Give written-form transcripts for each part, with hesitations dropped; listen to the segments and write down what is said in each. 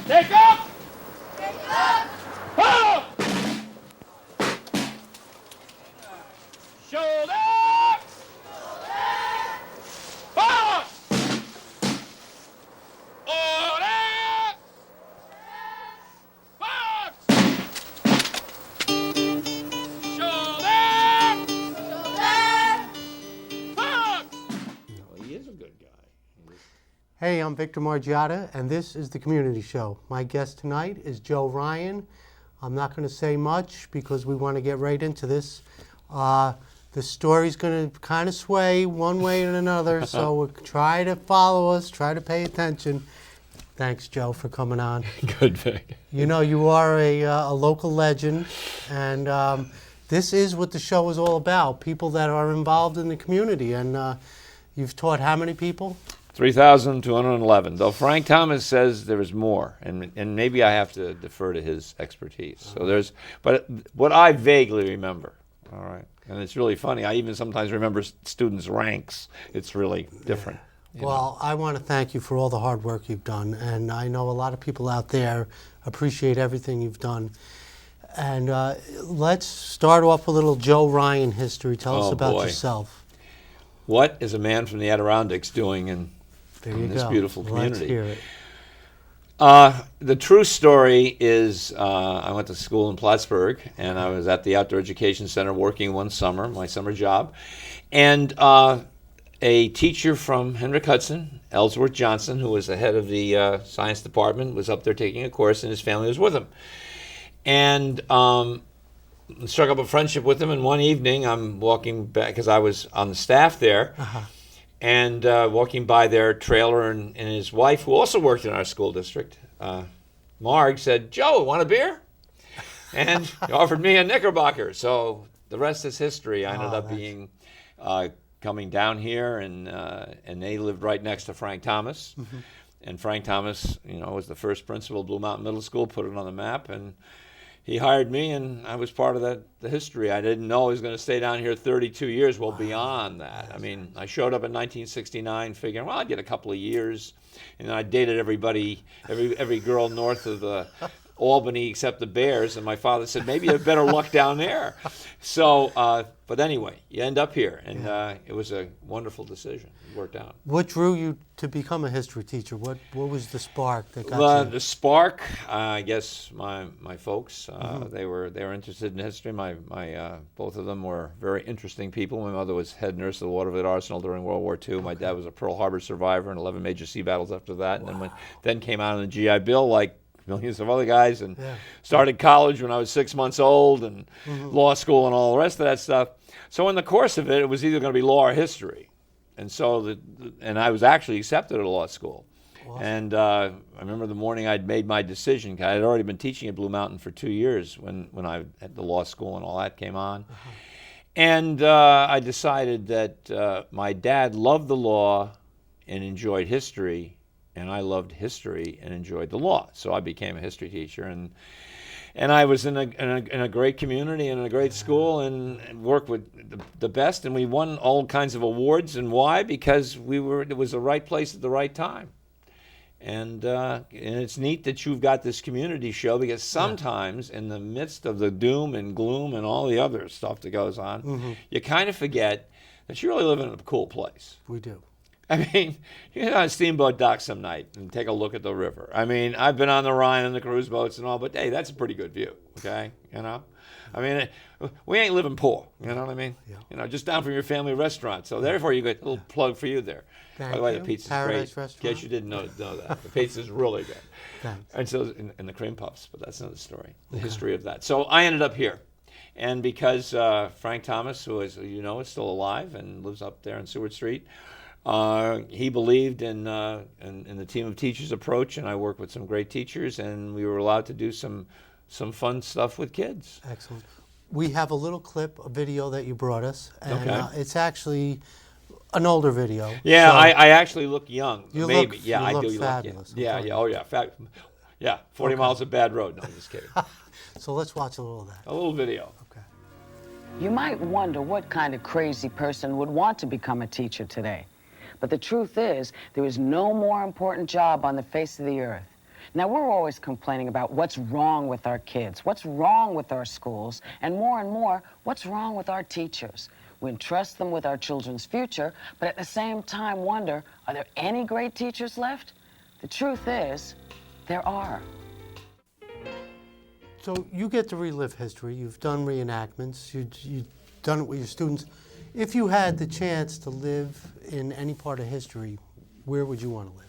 Take up! Take up! Up! Shoulder! Forward! Order! Forward! Shoulder! Forward! Well, he is a good guy. Hey, I'm Victor Margiotta, and this is The Community Show. My guest tonight is Joe Ryan. I'm not going to say much because we want to get right into this. The story's going to kind of sway one way or another, so we'll try to follow us, try to pay attention. Thanks, Joe, for coming on. Good, Vic. You know, you are a local legend, and this is what the show is all about, people that are involved in the community. And you've taught how many people? 3,211. Though Frank Thomas says there is more, and maybe I have to defer to his expertise. So but what I vaguely remember, all right, and it's really funny. I even sometimes remember students' ranks. It's really different. Yeah. Well, I want to thank you for all the hard work you've done, and I know a lot of people out there appreciate everything you've done. And let's start off with a little Joe Ryan history. Tell us about yourself. What is a man from the Adirondacks doing in this beautiful community? Let's hear it. The true story is I went to school in Plattsburgh, and I was at the Outdoor Education Center working one summer, my summer job, and a teacher from Hendrick Hudson, Ellsworth Johnson, who was the head of the science department, was up there taking a course, and his family was with him. And struck up a friendship with him, and one evening I'm walking back, because I was on the staff there, and walking by their trailer, and his wife, who also worked in our school district, Marg, said, "Joe, want a beer?" And he offered me a Knickerbocker. So the rest is history. I ended up being coming down here, and they lived right next to Frank Thomas. And Frank Thomas, was the first principal of Blue Mountain Middle School, put it on the map, and he hired me, and I was part of the history. I didn't know I was going to stay down here 32 years, well, beyond that. I mean, I showed up in 1969 figuring, well, I'd get a couple of years, and then I dated everybody, every girl north of Albany except the Bears, and my father said, maybe you have better luck down there. So, but anyway, you end up here, and it was a wonderful decision. It worked out. What drew you to become a history teacher? What was the spark that got you? The spark, I guess, my folks, they were interested in history. My both of them were very interesting people. My mother was head nurse of the Waterford Arsenal during World War II. My dad was a Pearl Harbor survivor and 11 major sea battles after that. Wow. And then came out on the GI Bill like millions of other guys, and started college when I was 6 months old, and law school and all the rest of that stuff. So in the course of it, it was either going to be law or history. And so, and I was actually accepted at law school. Awesome. And I remember the morning I'd made my decision. I had already been teaching at Blue Mountain for 2 years when I at the law school and all that came on. And I decided that my dad loved the law and enjoyed history, and I loved history and enjoyed the law. So I became a history teacher, and I was in a great community and in a great school, and worked with the best, and we won all kinds of awards. And why? Because it was the right place at the right time. And it's neat that you've got this community show, because sometimes in the midst of the doom and gloom and all the other stuff that goes on, you kind of forget that you really live in a cool place. We do. I mean, you get on a steamboat dock some night and take a look at the river. I mean, I've been on the Rhine and the cruise boats and all, but hey, that's a pretty good view, okay? I mean, we ain't living poor, you know what I mean? Yeah. Just down from your family restaurant. So therefore, you get a little plug for you there. Thank By the way, you. the pizza's Paradise great. Restaurant. In case you didn't know that. The pizza's really good. Thanks. And so, and the cream puffs, but that's another story, the history of that. So I ended up here. And because Frank Thomas, who is, is still alive and lives up there on Seward Street, he believed in the team of teachers approach, and I worked with some great teachers, and we were allowed to do some fun stuff with kids. Excellent. We have a little clip, a video that you brought us, and it's actually an older video. Yeah, so I actually look young. You maybe. Look, yeah, you I look do. Fabulous. Yeah, oh yeah, yeah. 40 miles of bad road. No, I'm just kidding. So let's watch a little of that. A little video. Okay. You might wonder what kind of crazy person would want to become a teacher today. But the truth is, there is no more important job on the face of the earth. Now, we're always complaining about what's wrong with our kids, what's wrong with our schools, and more, what's wrong with our teachers. We entrust them with our children's future, but at the same time wonder, are there any great teachers left? The truth is, there are. So you get to relive history. You've done reenactments. You've done it with your students. If you had the chance to live in any part of history, where would you want to live?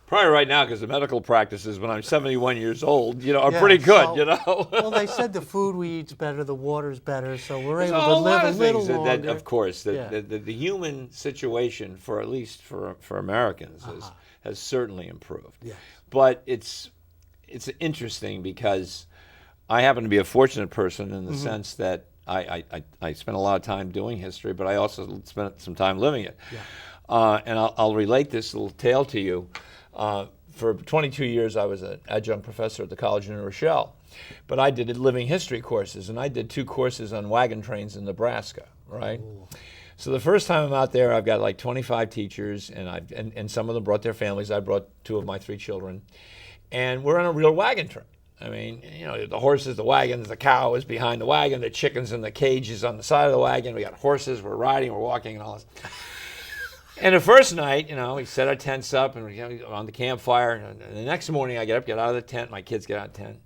Probably right now, because the medical practices when I'm 71 years old, are Yeah, pretty good, so- Well, they said the food we eat's better, the water's better, so we're There's able a to whole live lot a of little things that, longer. of course, Yeah. the human situation, for at least for Americans, has certainly improved. Yes. But it's interesting because I happen to be a fortunate person in the sense that I spent a lot of time doing history, but I also spent some time living it. Yeah. And I'll relate this little tale to you. For 22 years, I was an adjunct professor at the College in New Rochelle, but I did living history courses, and I did 2 courses on wagon trains in Nebraska, right? Ooh. So the first time I'm out there, I've got like 25 teachers, and some of them brought their families. I brought 2 of my 3 children, and we're on a real wagon train. I mean, the horses, the wagons, the cow is behind the wagon, the chickens in the cages on the side of the wagon. We got horses, we're riding, we're walking, and all this. And the first night, we set our tents up and we're on the campfire. And the next morning, I get out of the tent. My kids get out of the tent.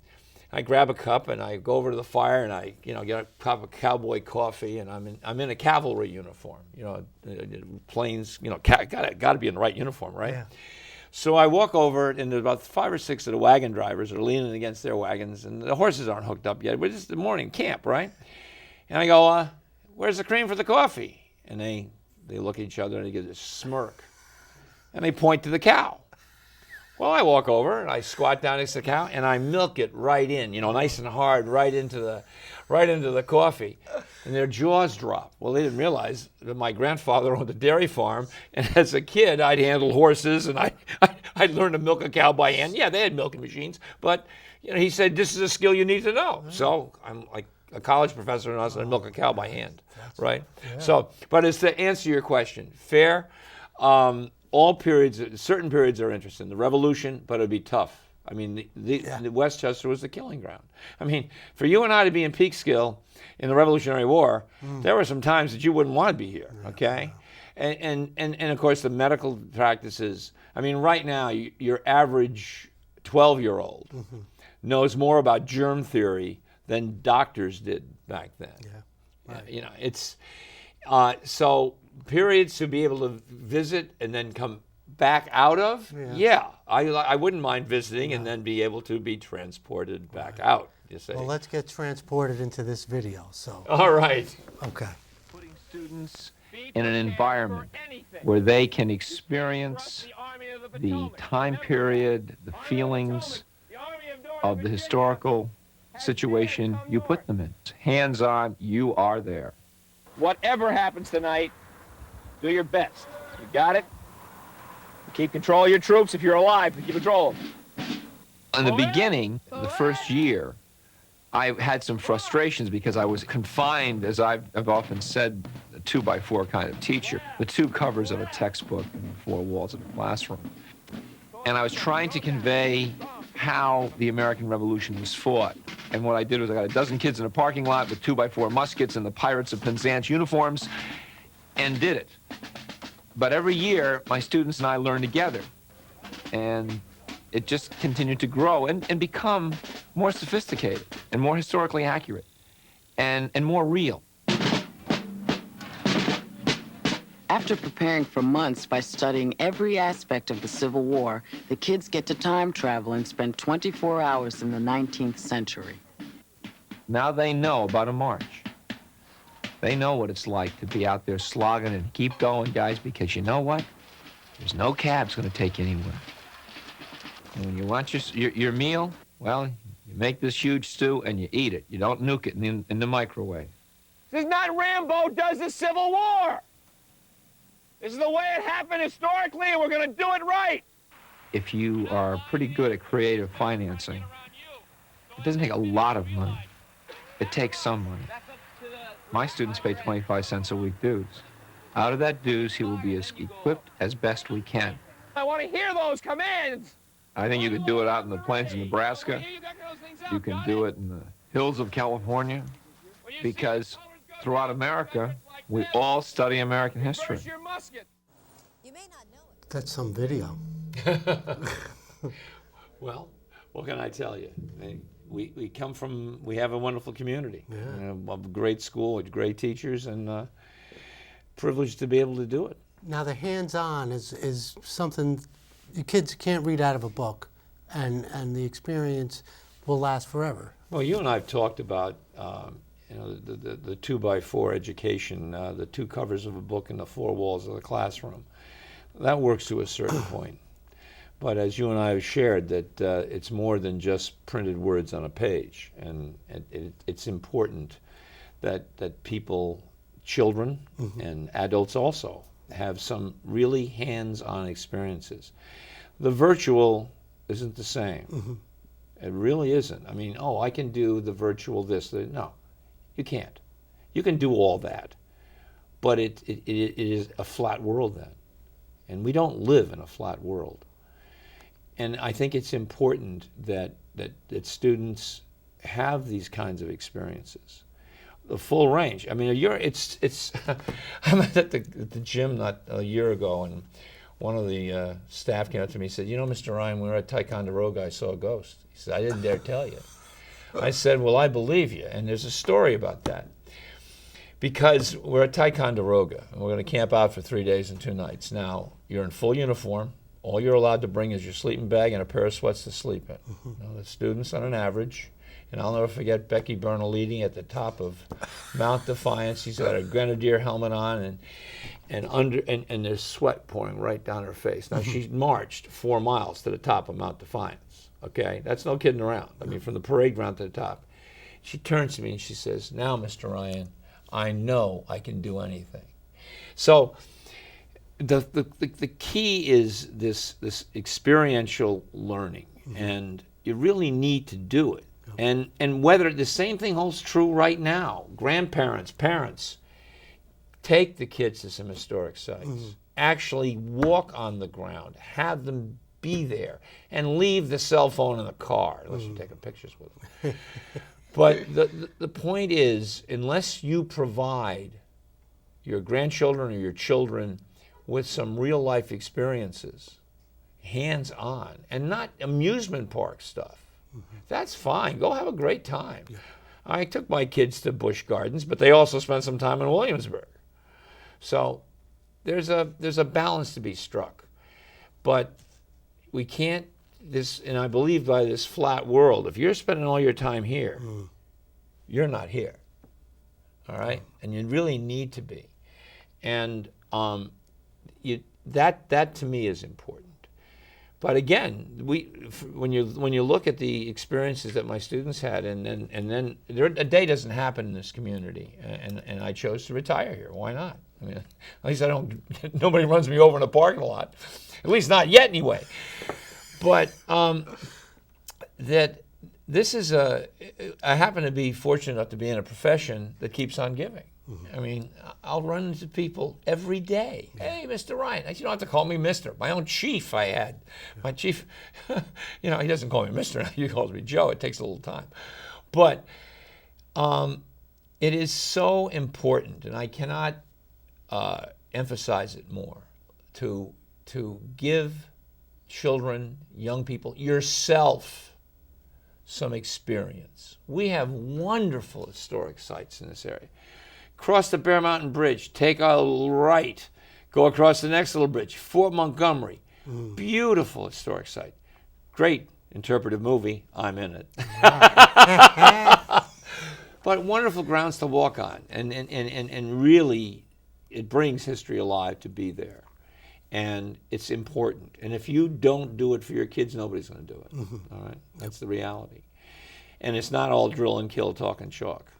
I grab a cup and I go over to the fire and I, get a cup of cowboy coffee. And I'm in a cavalry uniform. Plains. Got to be in the right uniform, right? Yeah. So I walk over and there's about 5 or 6 of the wagon drivers are leaning against their wagons and the horses aren't hooked up yet. But it's the morning camp, right? And I go, "Where's the cream for the coffee?" And they look at each other and they get this smirk. And they point to the cow. Well, I walk over and I squat down next to the cow and I milk it right in, nice and hard, right into the coffee. And their jaws drop. Well, they didn't realize that my grandfather owned a dairy farm, and as a kid, I'd handle horses and I'd learned to milk a cow by hand. Yeah, they had milking machines, but he said this is a skill you need to know. So I'm like a college professor and I was going to milk a cow by hand, right? Yeah. So, but as to answer your question, fair. All periods, certain periods are interesting. The Revolution, but it'd be tough. I mean, the Westchester was the killing ground. I mean, for you and I to be in Peekskill in the Revolutionary War, there were some times that you wouldn't want to be here, okay? And of course, the medical practices. I mean, right now, your average 12-year-old knows more about germ theory than doctors did back then. Yeah, right. It's so periods to be able to visit and then come back out of. Yeah, I wouldn't mind visiting and then be able to be transported back out. You say. Well, let's get transported into this video. So. All right. Okay. Putting students in an environment where they can experience the time period, the feelings of the historical situation you put them in. Hands-on, you are there. Whatever happens tonight, do your best. You got it? Keep control of your troops if you're alive. Keep control of them. In the beginning, the first year, I had some frustrations because I was confined, as I've often said, a 2x4 kind of teacher, the 2 covers of a textbook and the 4 walls of a classroom. And I was trying to convey how the American Revolution was fought. And what I did was I got a dozen kids in a parking lot with 2x4 muskets and the Pirates of Penzance uniforms and did it. But every year, my students and I learned together. And it just continued to grow and become more sophisticated and more historically accurate and more real. After preparing for months by studying every aspect of the Civil War, the kids get to time travel and spend 24 hours in the 19th century. Now they know about a march. They know what it's like to be out there slogging and keep going, guys, because you know what? There's no cab's going to take you anywhere. And when you want your meal, well, you make this huge stew and you eat it. You don't nuke it in the microwave. This is not Rambo does the Civil War. This is the way it happened historically, and we're going to do it right. If you are pretty good at creative financing, it doesn't take a lot of money. It takes some money. My students pay 25 cents a week dues. Out of that dues, he will be as equipped as best we can. I want to hear those commands. I think you could do it out in the plains of Nebraska. You can do it in the hills of California, because throughout America, we all study American history. You may not know it. That's some video. Well, what can I tell you? We come from, we have a wonderful community. Yeah. You know, a great school with great teachers, and privileged to be able to do it. Now, the hands-on is something the kids can't read out of a book, and the experience will last forever. Well, you and I have talked about you know, the 2x4 education, the 2 covers of a book and the 4 walls of the classroom. That works to a certain point. But as you and I have shared, that it's more than just printed words on a page, and it's important that people, children and adults also, have some really hands-on experiences. The virtual isn't the same. It really isn't. I mean, oh, I can do the virtual this. No, you can't. You can do all that, but it is a flat world then, and we don't live in a flat world. And I think it's important that students have these kinds of experiences, the full range. I mean, it's. I was at the gym not a year ago, and one of the staff came up to me and said, "You know, Mr. Ryan, we were at Ticonderoga. I saw a ghost." He said, "I didn't dare tell you." I said, "Well, I believe you," and there's a story about that. Because we're at Ticonderoga, and we're going to camp out for 3 days and 2 nights. Now, you're in full uniform. All you're allowed to bring is your sleeping bag and a pair of sweats to sleep in. You know, the students, on an average, and I'll never forget Becky Bernalini at the top of Mount Defiance. She's got a grenadier helmet on, and there's sweat pouring right down her face. Now, she marched 4 miles to the top of Mount Defiance. Okay, that's no kidding around. I mean, from the parade ground to the top. She turns to me and she says, "Now, Mr. Ryan, I know I can do anything." So the key is this experiential learning, and you really need to do it. And whether the same thing holds true right now, grandparents, parents, take the kids to some historic sites. Actually walk on the ground, have them be there, and leave the cell phone in the car, unless you're taking pictures with them. But the point is, unless you provide your grandchildren or your children with some real life experiences, hands-on, and not amusement park stuff, that's fine. Go have a great time. I took my kids to Busch Gardens, but they also spent some time in Williamsburg. So there's a balance to be struck. But we can't, and I believe by this flat world, if you're spending all your time here, you're not here. All right? And you really need to be. And that to me is important. But again, when you look at the experiences that my students had, and then a day doesn't happen in this community, and I chose to retire here. Why not? I mean, at least nobody runs me over in a parking lot. At least not yet, anyway. But that this is I happen to be fortunate enough to be in a profession that keeps on giving. I mean, I'll run into people every day. "Hey, Mr. Ryan." You don't have to call me Mr. My own chief I had. My chief, he doesn't call me Mr. He calls me Joe. It takes a little time. But it is so important, and I cannot emphasize it more, to give children, young people, yourself, some experience. We have wonderful historic sites in this area. Cross the Bear Mountain Bridge, take a right, go across the next little bridge, Fort Montgomery. Beautiful historic site. Great interpretive movie, I'm in it. But wonderful grounds to walk on, and really, it brings history alive to be there. And it's important. And if you don't do it for your kids, nobody's going to do it. All right? That's the reality. And it's not all drill and kill, talk and chalk.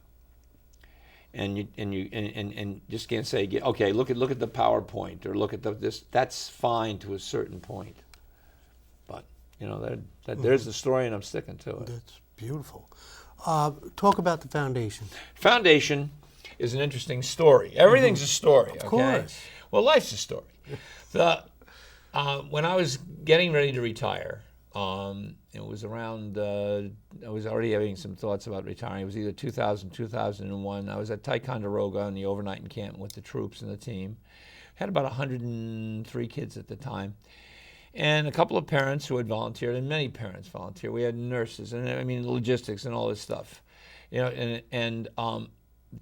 And you just can't say, okay, look at the PowerPoint, or look at this. That's fine to a certain point. But there's the story, and I'm sticking to it. That's beautiful. Talk about the foundation. Foundation is an interesting story. Everything's a story. Of okay? course. Well, life's a story. When I was getting ready to retire, It was around, I was already having some thoughts about retiring. It was either 2000, 2001. I was at Ticonderoga on the overnight encampment with the troops and the team. Had about 103 kids at the time. And a couple of parents who had volunteered, and many parents volunteered. We had nurses, and I mean logistics and all this stuff. You know, and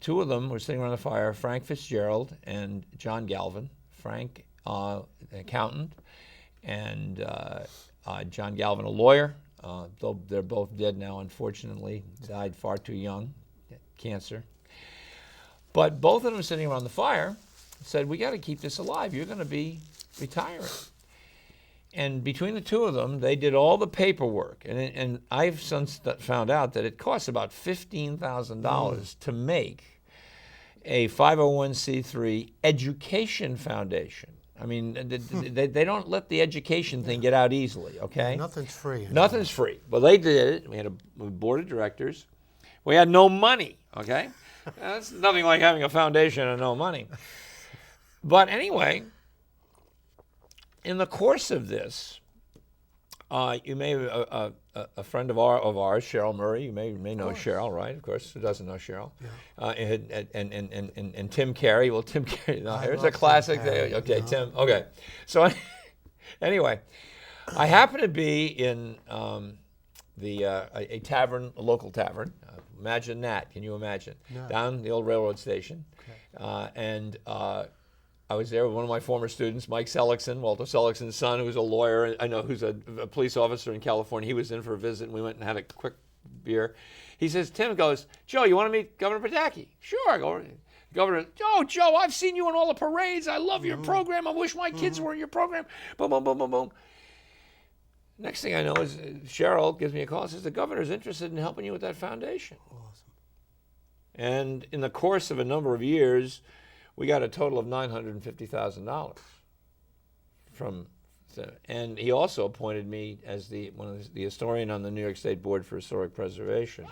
two of them were sitting around the fire, Frank Fitzgerald and John Galvin. Frank, an accountant, and John Galvin, a lawyer. Though they're both dead now, unfortunately. Died far too young, cancer. But both of them sitting around the fire said, we got to keep this alive. You're going to be retiring. And between the two of them, they did all the paperwork. And I've since found out that it costs about $15,000 to make a 501c3 education foundation. I mean, they don't let the education thing get out easily, okay? Nothing's free. Nothing's free. Well, they did it. We had a board of directors. We had no money, okay? That's nothing like having a foundation and no money. But anyway, in the course of this, you may a friend of ours, Cheryl Murray. You may know Cheryl, right? Of course, who doesn't know Cheryl? Yeah. And Tim Carey. Well, Tim Carey. No, here's a classic. Okay, Tim. Okay. So anyway, I happen to be in a tavern, a local tavern. Imagine that. Can you imagine? No. Down the old railroad station, and I was there with one of my former students, Mike Seligson, Walter Seligson's son, who's a lawyer. I know who's a police officer in California. He was in for a visit, and we went and had a quick beer. He says, Tim goes, Joe, you want to meet Governor Pataki? Sure. I go, Governor, oh, Joe, I've seen you in all the parades. I love your program. I wish my kids were in your program. Boom, boom, boom, boom, boom. Next thing I know is Cheryl gives me a call and says, the governor's interested in helping you with that foundation. Awesome. And in the course of a number of years, we got a total of $950,000 from, and he also appointed me as the historian on the New York State Board for Historic Preservation,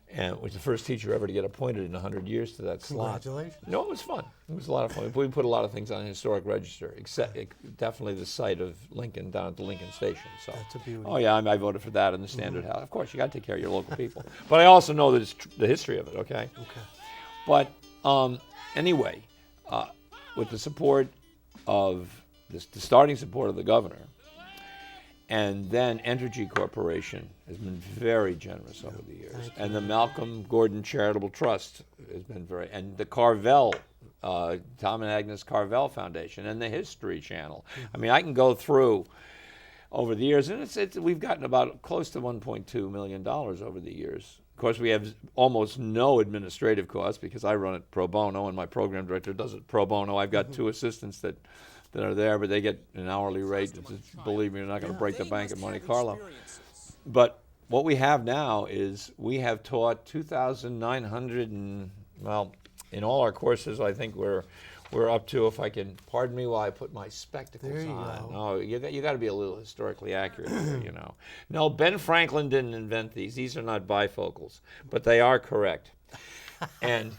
and was the first teacher ever to get appointed in 100 years to that slot. Congratulations. No, it was fun. It was a lot of fun. We put a lot of things on the historic register, except definitely the site of Lincoln down at the Lincoln Station. So, that's a beauty. Oh yeah, I voted for that in the Standard House. Of course, you got to take care of your local people, but I also know that it's the history of it. Okay. But anyway, with the support of the starting support of the governor, and then Entergy Corporation has been very generous over the years, and the Malcolm Gordon Charitable Trust has been and the Carvel, Tom and Agnes Carvel Foundation, and the History Channel. I mean, I can go through over the years, and we've gotten about close to $1.2 million over the years. Of course, we have almost no administrative costs because I run it pro bono, and my program director does it pro bono. I've got two assistants that are there, but they get an hourly rate. Believe me, you're not going to break the bank at Monte Carlo. But what we have now is we have taught 2,900, and well, in all our courses, I think we're up to, if I can, pardon me while I put my spectacles there you on. Go. No, you got to be a little historically accurate here, you know. No, Ben Franklin didn't invent these. These are not bifocals, but they are correct. And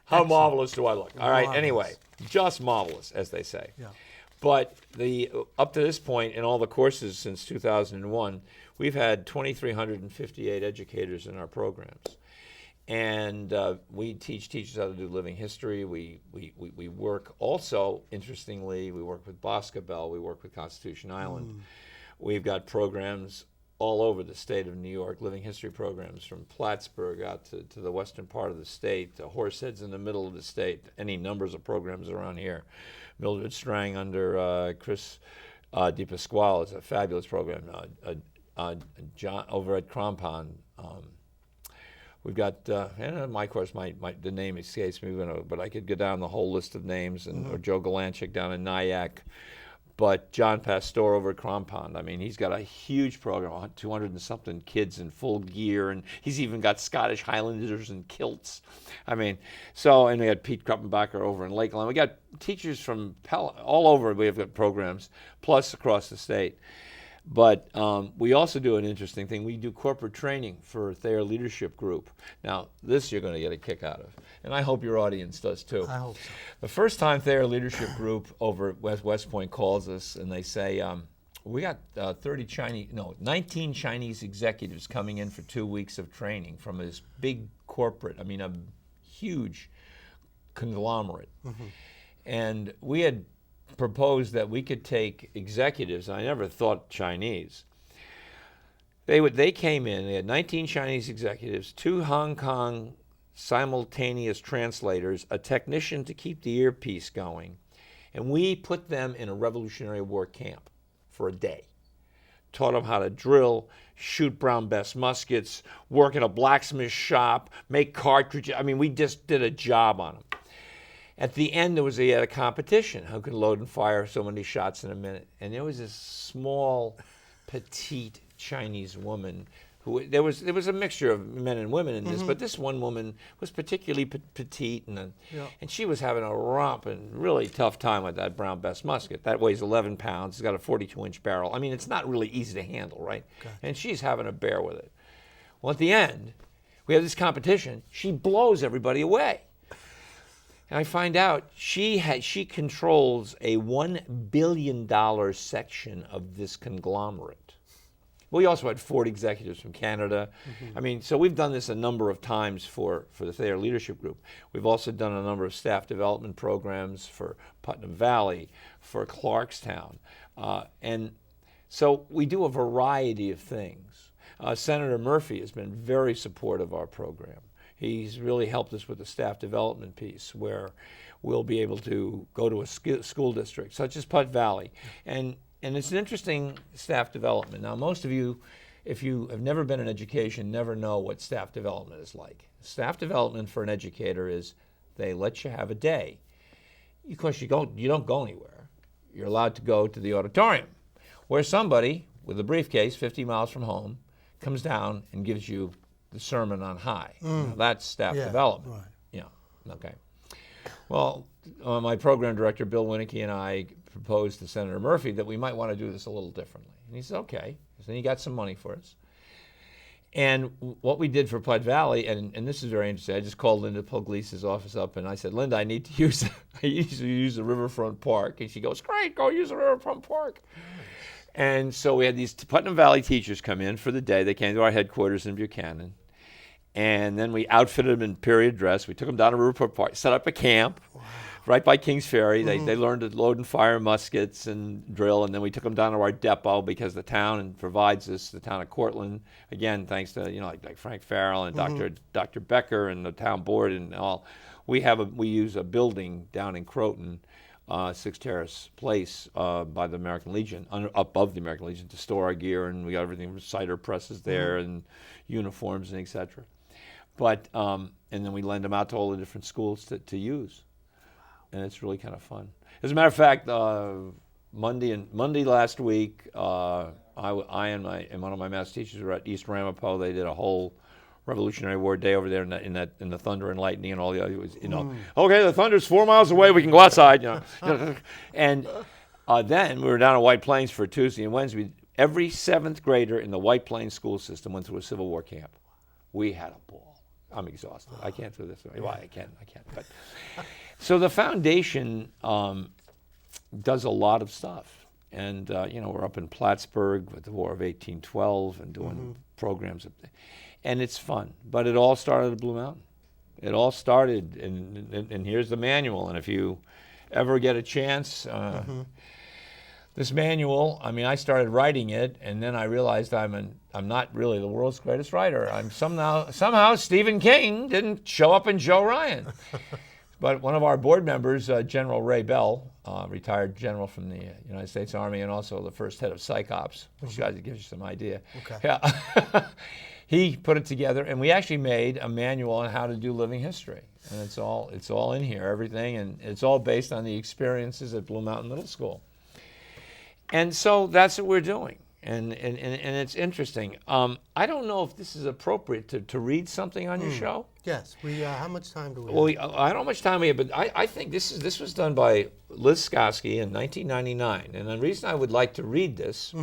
how marvelous do I look? All right, anyway, just marvelous, as they say. Yeah. But up to this point, in all the courses since 2001, we've had 2,358 educators in our programs. And we teach teachers how to do living history. We work also, interestingly, we work with Boscobel. We work with Constitution Island. We've got programs all over the state of New York, living history programs from Plattsburgh out to the western part of the state, to Horseheads in the middle of the state, any numbers of programs around here. Mildred Strang under Chris DePasquale is a fabulous program. John over at Crompond. We've got, my course, the name escapes me, but I could go down the whole list of names, and or Joe Galanchik down in Nyack. But John Pastor over at Crompond, I mean, he's got a huge program, 200 and something kids in full gear, and he's even got Scottish Highlanders in kilts. I mean, and we had Pete Kruppenbacher over in Lakeland. We got teachers from all over, we have got programs, plus across the state. But we also do an interesting thing. We do corporate training for Thayer Leadership Group. Now, this you're going to get a kick out of, and I hope your audience does too. I hope so. The first time Thayer Leadership Group over at West Point calls us and they say, We got 19 Chinese executives coming in for 2 weeks of training from this big corporate, a huge conglomerate. And we had proposed that we could take executives, I never thought Chinese. They came in, they had 19 Chinese executives, 2 Hong Kong simultaneous translators, a technician to keep the earpiece going, and we put them in a Revolutionary War camp for a day. Taught them how to drill, shoot brown bess muskets, work in a blacksmith shop, make cartridges. We just did a job on them. At the end, he had a competition. Who could load and fire so many shots in a minute? And there was this small, petite Chinese woman there was a mixture of men and women in this, but this one woman was particularly petite, and she was having a romp and really tough time with that brown bess musket. That weighs 11 pounds. It's got a 42-inch barrel. It's not really easy to handle, right? Gotcha. And she's having a bear with it. Well, at the end, we have this competition. She blows everybody away. And I find out she controls a $1 billion section of this conglomerate. We also had 40 executives from Canada. So we've done this a number of times for the Thayer Leadership Group. We've also done a number of staff development programs for Putnam Valley, for Clarkstown. And so we do a variety of things. Senator Murphy has been very supportive of our program. He's really helped us with the staff development piece, where we'll be able to go to a school district, such as Putt Valley. And it's an interesting staff development. Now, most of you, if you have never been in education, never know what staff development is like. Staff development for an educator is they let you have a day. Of course, you don't go anywhere. You're allowed to go to the auditorium, where somebody with a briefcase 50 miles from home comes down and gives you the sermon on high. That's staff development. Right. Okay. Well, my program director, Bill Winnicky, and I proposed to Senator Murphy that we might want to do this a little differently. And he said, okay. So he got some money for us. And what we did for Putt Valley, and this is very interesting, I just called Linda Puglise's office up and I said, Linda, I need to use the Riverfront Park. And she goes, great, go use the Riverfront Park. And so we had these Putnam Valley teachers come in for the day. They came to our headquarters in Buchanan. And then we outfitted them in period dress. We took them down to Riverfront Park, set up a camp. Wow. Right by Kings Ferry. They learned to load and fire muskets and drill, and then we took them down to our depot because the town provides us, the town of Cortland, again, thanks to, like Frank Farrell and Dr. Becker and the town board and all. We use a building down in Croton, Six Terrace Place, by the American Legion, above the American Legion, to store our gear, and we got everything from cider presses there and uniforms and et cetera. But, and then we lend them out to all the different schools to use. And it's really kind of fun. As a matter of fact, Monday last week, I and one of my math teachers were at East Ramapo. They did a whole Revolutionary War day over there in the thunder and lightning and all the other. Okay, the thunder's 4 miles away. We can go outside. And then we were down at White Plains for Tuesday and Wednesday. Every 7th grader in the White Plains school system went through a Civil War camp. We had a ball. I'm exhausted. I can't do this. Well, I can't. But so the foundation does a lot of stuff, and we're up in Plattsburgh with the War of 1812 and doing programs up there, and it's fun. But it all started at Blue Mountain. It all started, and here's the manual. And if you ever get a chance, this manual, I started writing it, and then I realized I'm not really the world's greatest writer. I'm somehow Stephen King didn't show up in Joe Ryan. But one of our board members, General Ray Bell, retired general from the United States Army and also the first head of PsyCops, which gives you some idea. Okay. Yeah. He put it together, and we actually made a manual on how to do living history. And it's all in here, everything, and it's all based on the experiences at Blue Mountain Middle School. And so that's what we're doing. And it's interesting. I don't know if this is appropriate to read something on your show. Yes. How much time do we have? Well, I don't know how much time we have, but I think this was done by Liz Skoski in 1999. And the reason I would like to read this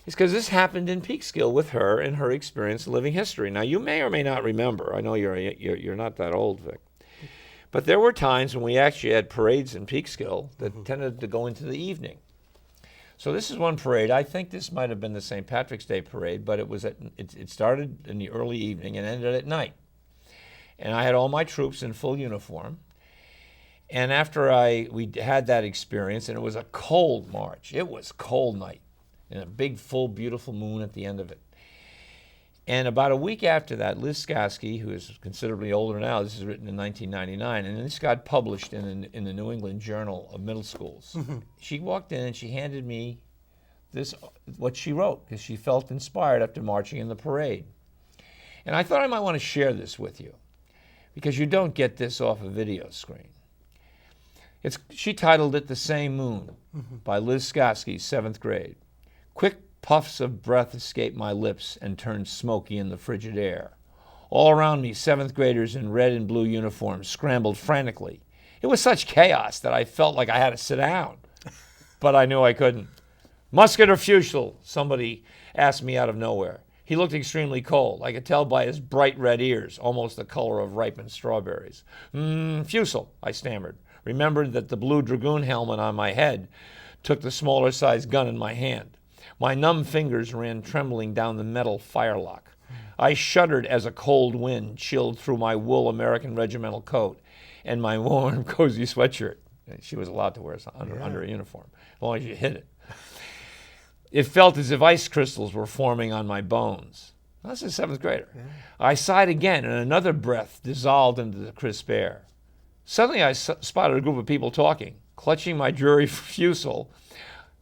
is because this happened in Peekskill with her and her experience in living history. Now, you may or may not remember. I know you're not that old, Vic. But there were times when we actually had parades in Peekskill that tended to go into the evening. So this is one parade. I think this might have been the St. Patrick's Day parade, but it started in the early evening and ended at night. And I had all my troops in full uniform. And after we had that experience, and it was a cold march. It was cold night, and a big, full, beautiful moon at the end of it. And about a week after that, Liz Skarsky, who is considerably older now, this is written in 1999, and this got published in the New England Journal of Middle Schools. She walked in and she handed me what she wrote, because she felt inspired after marching in the parade. And I thought I might want to share this with you, because you don't get this off a video screen. She titled it The Same Moon by Liz Skarsky, 7th grade. Quick puffs of breath escaped my lips and turned smoky in the frigid air. All around me, 7th graders in red and blue uniforms scrambled frantically. It was such chaos that I felt like I had to sit down, but I knew I couldn't. Musket or Fusil? Somebody asked me out of nowhere. He looked extremely cold. I could tell by his bright red ears, almost the color of ripened strawberries. Fusil, I stammered. Remembered that the blue dragoon helmet on my head took the smaller sized gun in my hand. My numb fingers ran trembling down the metal firelock. I shuddered as a cold wind chilled through my wool American regimental coat and my warm, cozy sweatshirt. She was allowed to wear it under a uniform, as long as you hid it. It felt as if ice crystals were forming on my bones. That's a 7th grader. Yeah. I sighed again, and another breath dissolved into the crisp air. Suddenly I spotted a group of people talking, clutching my dreary Fusil.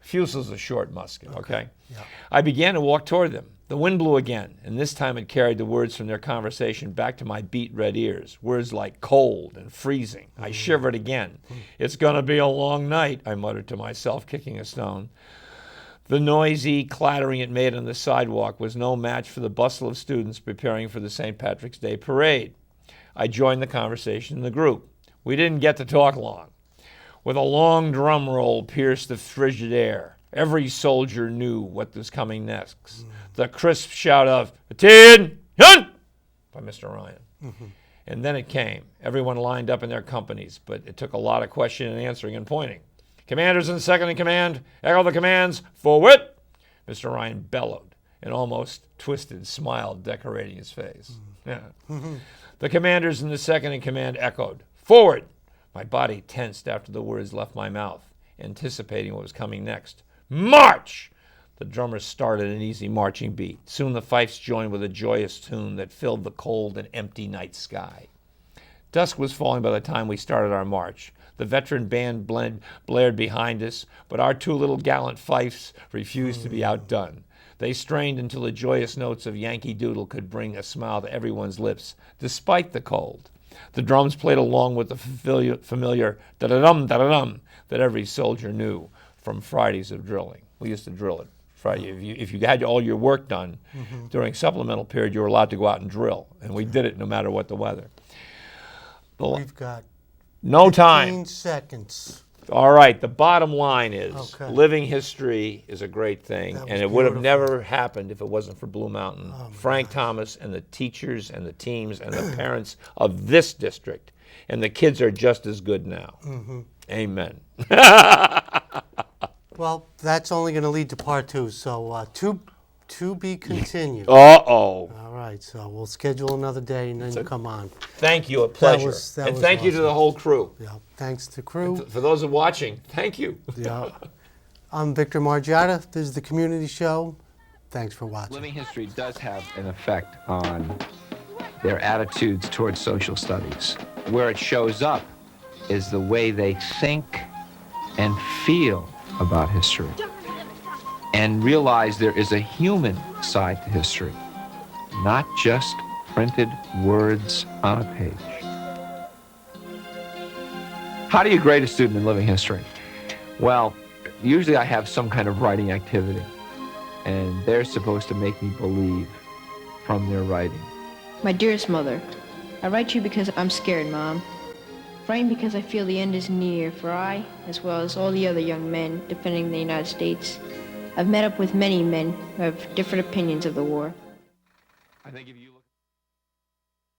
Fusil's a short musket, okay? Yeah. I began to walk toward them. The wind blew again, and this time it carried the words from their conversation back to my beat red ears. Words like cold and freezing. I shivered again. It's going to be a long night, I muttered to myself, kicking a stone. The noisy clattering it made on the sidewalk was no match for the bustle of students preparing for the St. Patrick's Day parade. I joined the conversation in the group. We didn't get to talk long. With a long drum roll pierced the frigid air. Every soldier knew what was coming next. The crisp shout of, "Attention!" by Mr. Ryan. And then it came. Everyone lined up in their companies, but it took a lot of questioning and answering and pointing. Commanders in second in command, echo the commands, forward! Mr. Ryan bellowed, an almost twisted smile decorating his face. Yeah. The commanders in the second in command echoed, forward! My body tensed after the words left my mouth, anticipating what was coming next. March! The drummers started an easy marching beat. Soon the fifes joined with a joyous tune that filled the cold and empty night sky. Dusk was falling by the time we started our march. The veteran band blared behind us, but our two little gallant fifes refused to be outdone. They strained until the joyous notes of Yankee Doodle could bring a smile to everyone's lips, despite the cold. The drums played along with the familiar da-da-dum, da-da-dum that every soldier knew from Fridays of drilling. We used to drill it Friday. If you had all your work done during supplemental period, you were allowed to go out and drill, and we did it no matter what the weather. We've got no 15 time. seconds. All right, the bottom line is living history is a great thing, and it would have never happened if it wasn't for Blue Mountain, Frank Thomas, and the teachers and the teams and the parents of this district. And the kids are just as good now. Amen. Well, that's only going to lead to part 2, so to be continued. Uh-oh. All right, so we'll schedule another day and then come on. Thank you, a pleasure. That was thank you to awesome. the whole crew. Yeah, thanks to crew. For those of watching, thank you. Yeah. I'm Victor Margiotta. This is the Community Show. Thanks for watching. Living history does have an effect on their attitudes towards social studies. Where it shows up is the way they think and feel about history, and realize there is a human side to history, not just printed words on a page. How do you grade a student in living history? Well, usually I have some kind of writing activity, and they're supposed to make me believe from their writing. My dearest mother, I write to you because I'm scared, Mom. Frightened because I feel the end is near, for I, as well as all the other young men defending the United States, I've met up with many men who have different opinions of the war. I think if you look